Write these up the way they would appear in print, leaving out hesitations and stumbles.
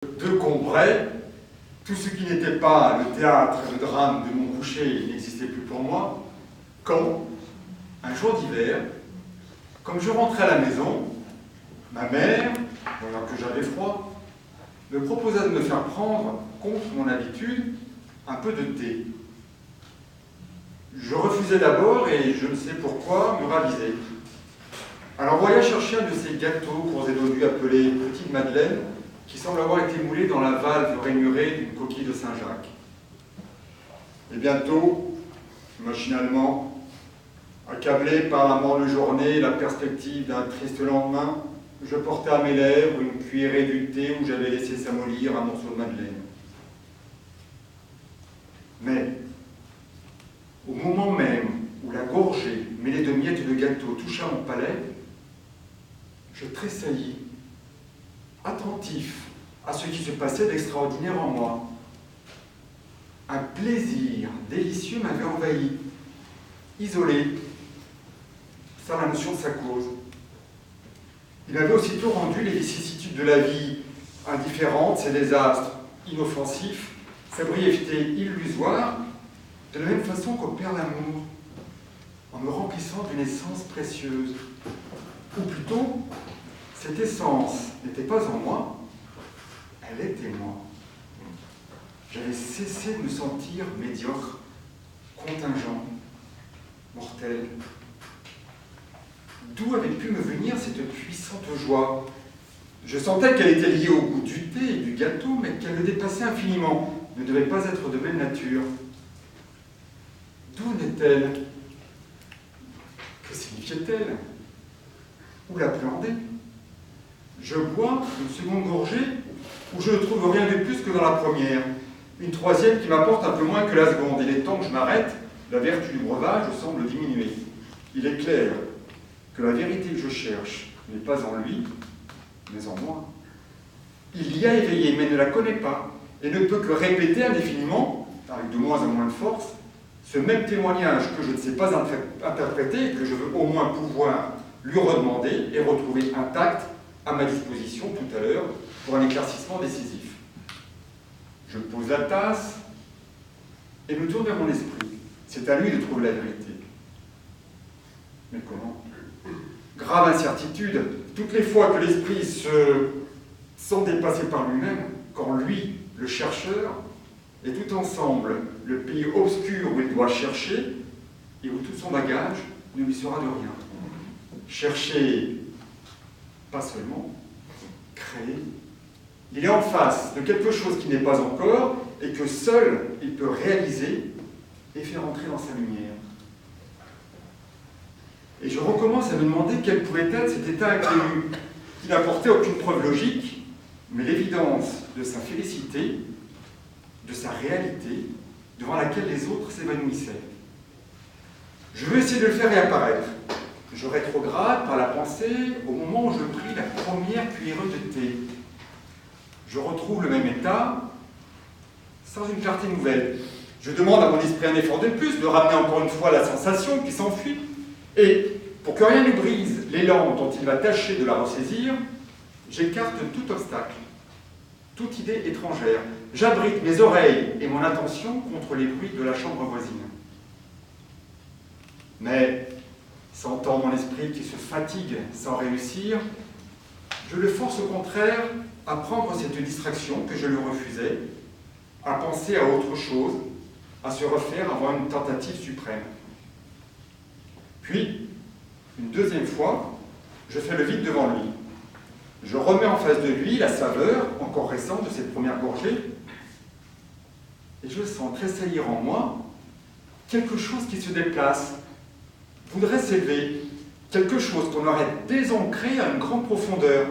de Combray, tout ce qui n'était pas le théâtre, le drame de mon coucher n'existait plus pour moi, quand, un jour d'hiver, comme je rentrais à la maison, ma mère, voyant que j'avais froid, me proposa de me faire prendre, contre mon habitude, un peu de thé. Je refusai d'abord et, je ne sais pourquoi, me ravisai. Alors voilà chercher un de ces gâteaux pour Zédodu appelés Petite Madeleine, qui semble avoir été moulé dans la valve rainurée d'une coquille de Saint-Jacques. Et bientôt, machinalement, accablé par la morne journée et la perspective d'un triste lendemain, je portais à mes lèvres une cuillerée du thé où j'avais laissé s'amollir un morceau de madeleine. Mais, au moment même où la gorgée mêlée de miettes de gâteau toucha mon palais, je tressaillis, attentif à ce qui se passait d'extraordinaire en moi. Un plaisir délicieux m'avait envahi, isolé, sans la notion de sa cause. Il m'avait aussitôt rendu les vicissitudes de la vie indifférentes, ses désastres inoffensifs, sa brièveté illusoire, de la même façon qu'opère l'amour, en me remplissant d'une essence précieuse. Ou plutôt, cette essence n'était pas en moi, elle était moi. J'avais cessé de me sentir médiocre, contingent, mortel. D'où avait pu me venir cette puissante joie? Je sentais qu'elle était liée au goût du thé et du gâteau, mais qu'elle le dépassait infiniment, ne devait pas être de même nature. D'où venait-elle? Que signifiait-elle? Où l'appréhender? Je bois une seconde gorgée où je ne trouve rien de plus que dans la première, une troisième qui m'apporte un peu moins que la seconde. Il est temps que je m'arrête, la vertu du breuvage semble diminuer. Il est clair que la vérité que je cherche n'est pas en lui, mais en moi. Il y a éveillé, mais ne la connaît pas, et ne peut que répéter indéfiniment, avec de moins en moins de force, ce même témoignage que je ne sais pas interpréter et que je veux au moins pouvoir lui redemander et retrouver intact à ma disposition tout à l'heure pour un éclaircissement décisif. Je pose la tasse et me tourne vers mon esprit. C'est à lui de trouver la vérité. Mais comment? Grave incertitude, toutes les fois que l'esprit se sent dépassé par lui-même, quand lui, le chercheur, et tout ensemble le pays obscur où il doit chercher et où tout son bagage ne lui sera de rien. Chercher, pas seulement, créer. Il est en face de quelque chose qui n'est pas encore et que seul il peut réaliser et faire entrer dans sa lumière. Et je recommence à me demander quel pouvait être cet état inconnu qui n'apportait aucune preuve logique, mais l'évidence de sa félicité, de sa réalité, devant laquelle les autres s'évanouissaient. Je veux essayer de le faire réapparaître. Je rétrograde par la pensée au moment où je pris la première cuillerée de thé. Je retrouve le même état, sans une clarté nouvelle. Je demande à mon esprit un effort de plus, de ramener encore une fois la sensation qui s'enfuit, et pour que rien ne brise l'élan dont il va tâcher de la ressaisir, j'écarte tout obstacle, toute idée étrangère. J'abrite mes oreilles et mon attention contre les bruits de la chambre voisine. Mais, sentant mon esprit qui se fatigue sans réussir, je le force au contraire à prendre cette distraction que je lui refusais, à penser à autre chose, à se refaire avant une tentative suprême. Puis, une deuxième fois, je fais le vide devant lui. Je remets en face de lui la saveur, encore récente, de cette première gorgée, et je sens tressaillir en moi quelque chose qui se déplace, voudrait s'élever, quelque chose qu'on aurait désancré à une grande profondeur.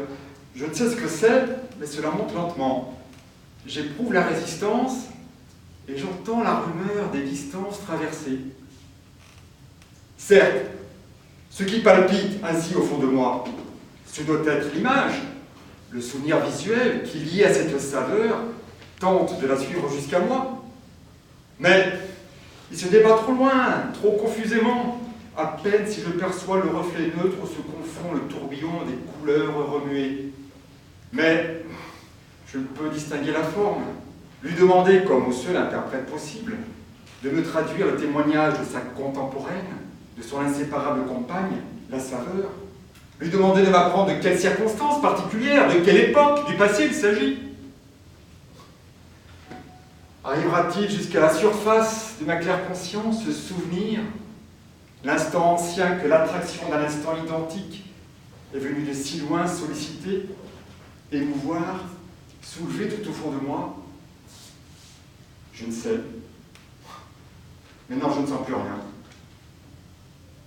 Je ne sais ce que c'est, mais cela monte lentement. J'éprouve la résistance et j'entends la rumeur des distances traversées. Certes, ce qui palpite ainsi au fond de moi, ce doit être l'image, le souvenir visuel qui, lié à cette saveur, tente de la suivre jusqu'à moi. Mais il se débat trop loin, trop confusément. À peine si je perçois le reflet neutre se confond le tourbillon des couleurs remuées. Mais je ne peux distinguer la forme, lui demander, comme au seul interprète possible, de me traduire le témoignage de sa contemporaine, de son inséparable compagne, la saveur, lui demander de m'apprendre de quelles circonstances particulières, de quelle époque du passé il s'agit. Arrivera-t-il jusqu'à la surface de ma claire conscience ce souvenir, l'instant ancien que l'attraction d'un instant identique est venue de si loin solliciter, émouvoir, soulever tout au fond de moi? Je ne sais. Maintenant, je ne sens plus rien.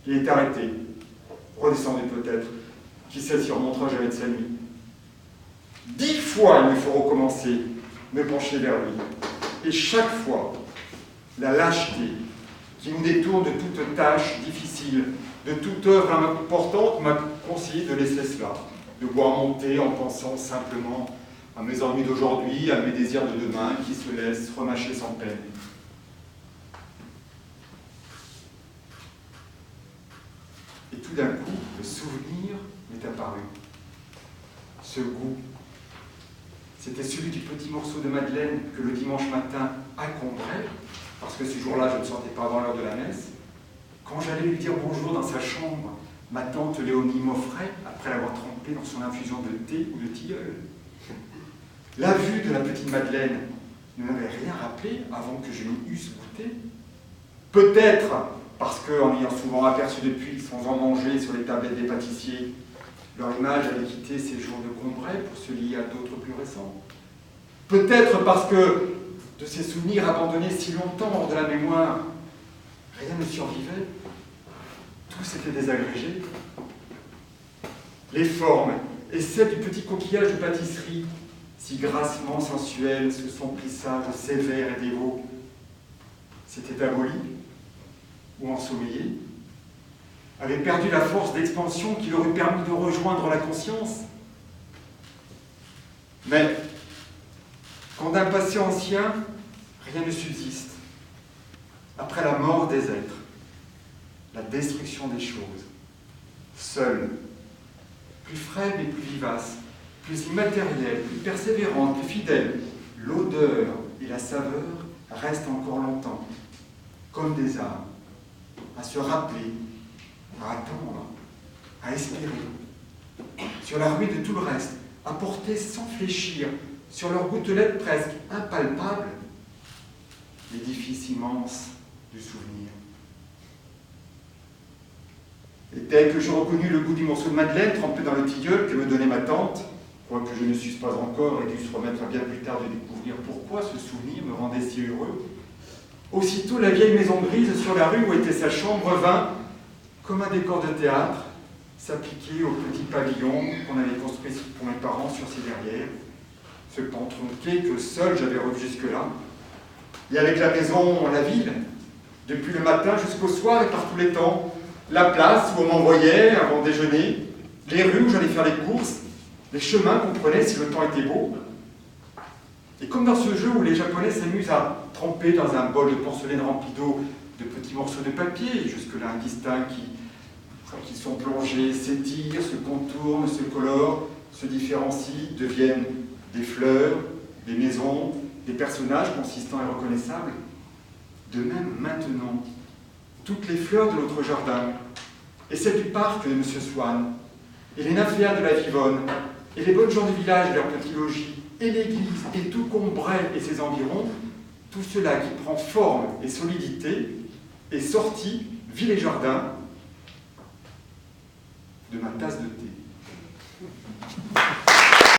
Il est arrêté, redescendu peut-être, qui sait si remontera jamais de sa nuit. 10 fois, il me faut recommencer, me pencher vers lui. Et chaque fois, la lâcheté qui nous détourne de toute tâche difficile, de toute œuvre importante, m'a conseillé de laisser cela, de boire monter en pensant simplement à mes ennuis d'aujourd'hui, à mes désirs de demain qui se laissent remâcher sans peine. Et tout d'un coup, le souvenir m'est apparu. Ce goût, c'était celui du petit morceau de madeleine que le dimanche matin encombrait, parce que ce jour-là, je ne sortais pas avant l'heure de la messe. Quand j'allais lui dire bonjour dans sa chambre, ma tante Léonie m'offrait, après l'avoir trempé dans son infusion de thé ou de tilleul. La vue de la petite madeleine ne m'avait rien rappelé avant que je m'y eusse goûté. Peut-être parce qu'en ayant souvent aperçu depuis, sans en manger, sur les tablettes des pâtissiers, leur image avait quitté ces jours de Combray pour se lier à d'autres plus récents. Peut-être parce que de ces souvenirs abandonnés si longtemps hors de la mémoire, rien ne survivait, tout s'était désagrégé. Les formes et celles du petit coquillage de pâtisserie, si grassement sensuel sous son plissage sévère et dévot, s'étaient abolies ou ensommeillées, avaient perdu la force d'expansion qui leur eût permis de rejoindre la conscience. Mais, quand d'un passé ancien, rien ne subsiste, après la mort des êtres, la destruction des choses, seule, plus frêle et plus vivace, plus immatérielle, plus persévérante, plus fidèle, l'odeur et la saveur restent encore longtemps, comme des âmes, à se rappeler, à attendre, à espérer, sur la ruine de tout le reste, à porter sans fléchir, sur leurs gouttelettes presque impalpables, l'édifice immense du souvenir. Et dès que j'ai reconnu le goût du morceau de madeleine trempé dans le tilleul que me donnait ma tante, quoique je ne susse pas encore et dû se remettre bien plus tard de découvrir pourquoi ce souvenir me rendait si heureux, aussitôt la vieille maison grise sur la rue où était sa chambre vint, comme un décor de théâtre, s'appliquer au petit pavillon qu'on avait construit pour mes parents sur ses derrières, ce pan tronqué que seul j'avais revu jusque-là, et avec la maison, la ville, depuis le matin jusqu'au soir et par tous les temps, la place où on m'envoyait avant déjeuner, les rues où j'allais faire les courses, les chemins qu'on prenait si le temps était beau. Et comme dans ce jeu où les Japonais s'amusent à tremper dans un bol de porcelaine rempli d'eau de petits morceaux de papier, jusque-là indistincts, qui sont plongés, s'étirent, se contournent, se colorent, se différencient, deviennent des fleurs, des maisons, des personnages consistants et reconnaissables. De même, maintenant, toutes les fleurs de notre jardin, et celles du parc de M. Swann, et les nymphéas de la Vivonne, et les bonnes gens du village et leurs petits logis, et l'église, et tout Combray et ses environs, tout cela qui prend forme et solidité, est sorti, ville et jardin, de ma tasse de thé.